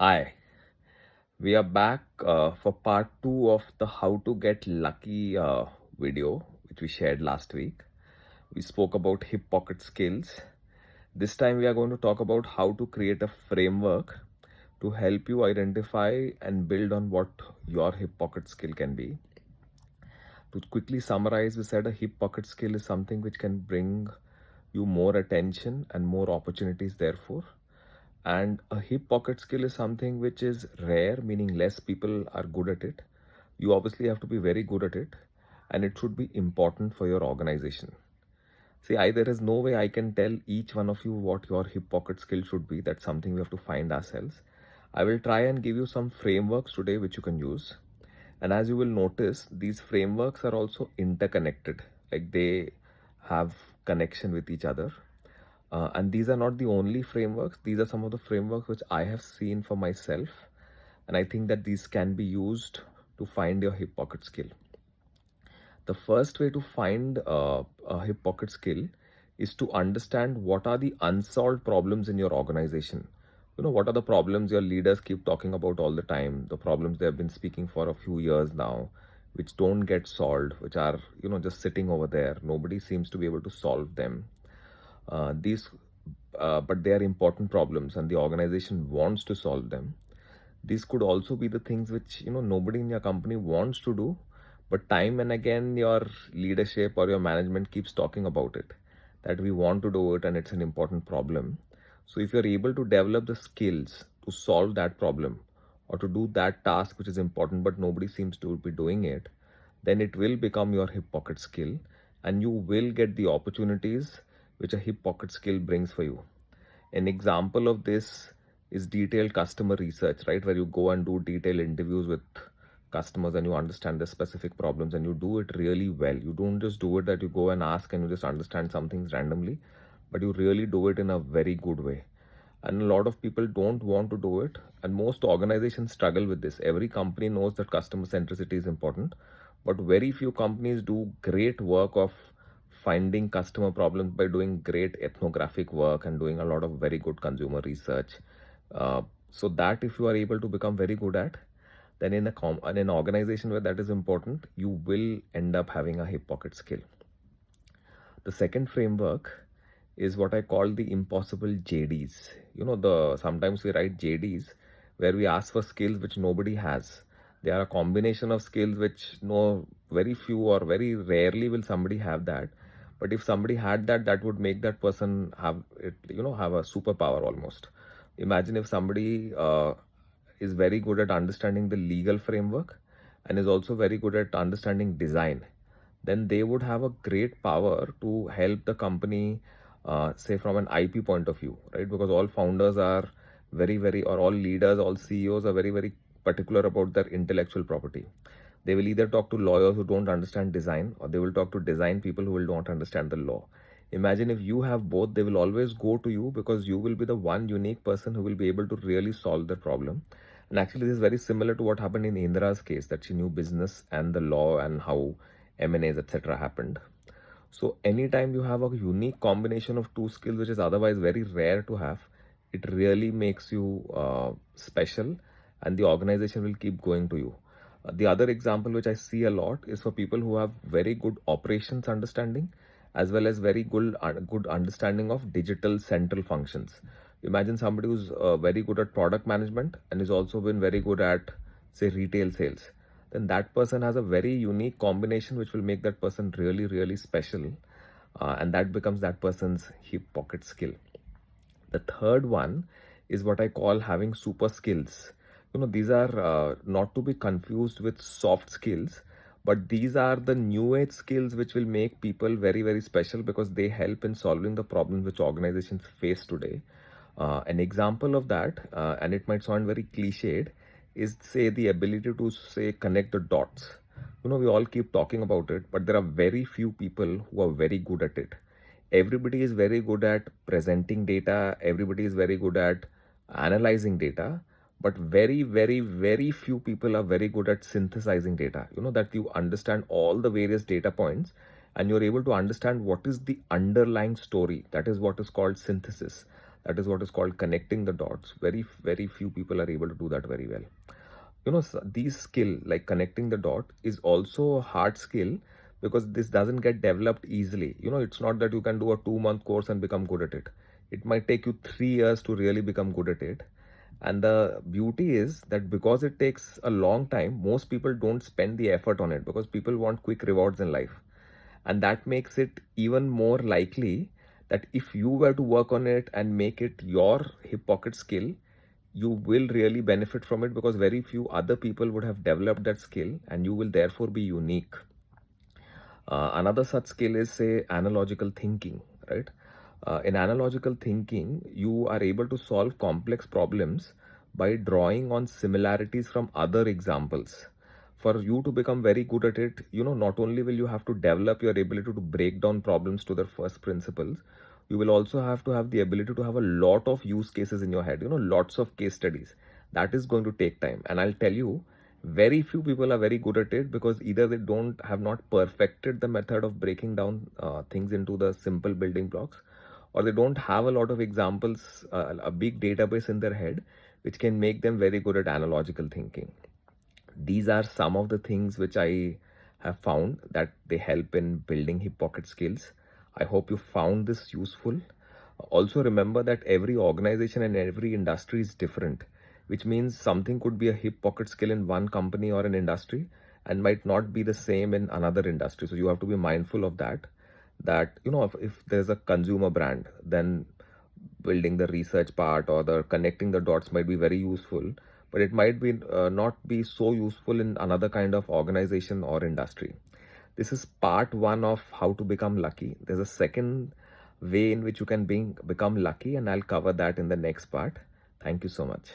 Hi, we are back for part two of the How to Get Lucky video, which we shared last week. We spoke about hip pocket skills. This time, we are going to talk about how to create a framework to help you identify and build on what your hip pocket skill can be. To quickly summarize, we said a hip pocket skill is something which can bring you more attention and more opportunities, therefore. And a hip pocket skill is something which is rare, meaning less people are good at it. You obviously have to be very good at it, and it should be important for your organization. See, there is no way I can tell each one of you what your hip pocket skill should be. That's something we have to find ourselves. I will try and give you some frameworks today which you can use. And as you will notice, these frameworks are also interconnected, like they have connection with each other. And these are not the only frameworks, these are some of the frameworks which I have seen for myself. And I think that these can be used to find your hip pocket skill. The first way to find a hip pocket skill is to understand what are the unsolved problems in your organization. What are the problems your leaders keep talking about all the time, the problems they have been speaking for a few years now, which don't get solved, which are, just sitting over there. Nobody seems to be able to solve them. But they are important problems and the organization wants to solve them. These could also be the things which, nobody in your company wants to do, but time and again your leadership or your management keeps talking about it, that we want to do it and it's an important problem. So if you're able to develop the skills to solve that problem or to do that task which is important but nobody seems to be doing it, then it will become your hip pocket skill and you will get the opportunities which a hip pocket skill brings for you. An example of this is detailed customer research, right? Where you go and do detailed interviews with customers and you understand the specific problems and you do it really well. You don't just do it that you go and ask and you just understand some things randomly, but you really do it in a very good way. And a lot of people don't want to do it, and most organizations struggle with this. Every company knows that customer centricity is important, but very few companies do great work of finding customer problems by doing great ethnographic work and doing a lot of very good consumer research. So that if you are able to become very good at, then in an organization where that is important, you will end up having a hip pocket skill. The second framework is what I call the impossible JDs. The sometimes we write JDs where we ask for skills which nobody has. They are a combination of skills which very few or very rarely will somebody have that. But if somebody had that, that would make that person have it, have a superpower almost. Imagine if somebody is very good at understanding the legal framework and is also very good at understanding design, then they would have a great power to help the company, say from an IP point of view, right? Because all founders are or all leaders, all CEOs are very, very particular about their intellectual property. They will either talk to lawyers who don't understand design, or they will talk to design people who will don't understand the law. Imagine if you have both, they will always go to you because you will be the one unique person who will be able to really solve the problem. And actually, this is very similar to what happened in Indra's case, that she knew business and the law and how M&As, etc. happened. So anytime you have a unique combination of two skills, which is otherwise very rare to have, it really makes you special, and the organization will keep going to you. The other example which I see a lot is for people who have very good operations understanding as well as very good understanding of digital central functions. Imagine somebody who's very good at product management and has also been very good at, say, retail sales. Then that person has a very unique combination which will make that person really, really special. And that becomes that person's hip pocket skill. The third one is what I call having super skills. These are not to be confused with soft skills, but these are the new age skills which will make people very, very special because they help in solving the problems which organizations face today. An example of that, and it might sound very cliched, is say the ability to say connect the dots. We all keep talking about it, but there are very few people who are very good at it. Everybody is very good at presenting data, everybody is very good at analyzing data, but very, very, very few people are very good at synthesizing data. That you understand all the various data points and you're able to understand what is the underlying story. That is what is called synthesis. That is what is called connecting the dots. Very few people are able to do that very well. These skill like connecting the dot is also a hard skill, because this doesn't get developed easily. It's not that you can do a 2-month course and become good at it. It might take you 3 years to really become good at it. And the beauty is that because it takes a long time, most people don't spend the effort on it, because people want quick rewards in life. And that makes it even more likely that if you were to work on it and make it your hip pocket skill, you will really benefit from it, because very few other people would have developed that skill, and you will therefore be unique. Another such skill is, say, analogical thinking, right? In analogical thinking, you are able to solve complex problems by drawing on similarities from other examples. For you to become very good at it, not only will you have to develop your ability to break down problems to their first principles, you will also have to have the ability to have a lot of use cases in your head, lots of case studies. That is going to take time. And I'll tell you, very few people are very good at it, because either they don't have not perfected the method of breaking down things into the simple building blocks, or they don't have a lot of examples, a big database in their head, which can make them very good at analogical thinking. These are some of the things which I have found that they help in building hip pocket skills. I hope you found this useful. Also remember that every organization and every industry is different, which means something could be a hip pocket skill in one company or an industry and might not be the same in another industry. So you have to be mindful of that. If there's a consumer brand, then building the research part or the connecting the dots might be very useful, but it might be not be so useful in another kind of organization or industry. This is part one of how to become lucky. There's a second way in which you can become lucky, and I'll cover that in the next part. Thank you so much.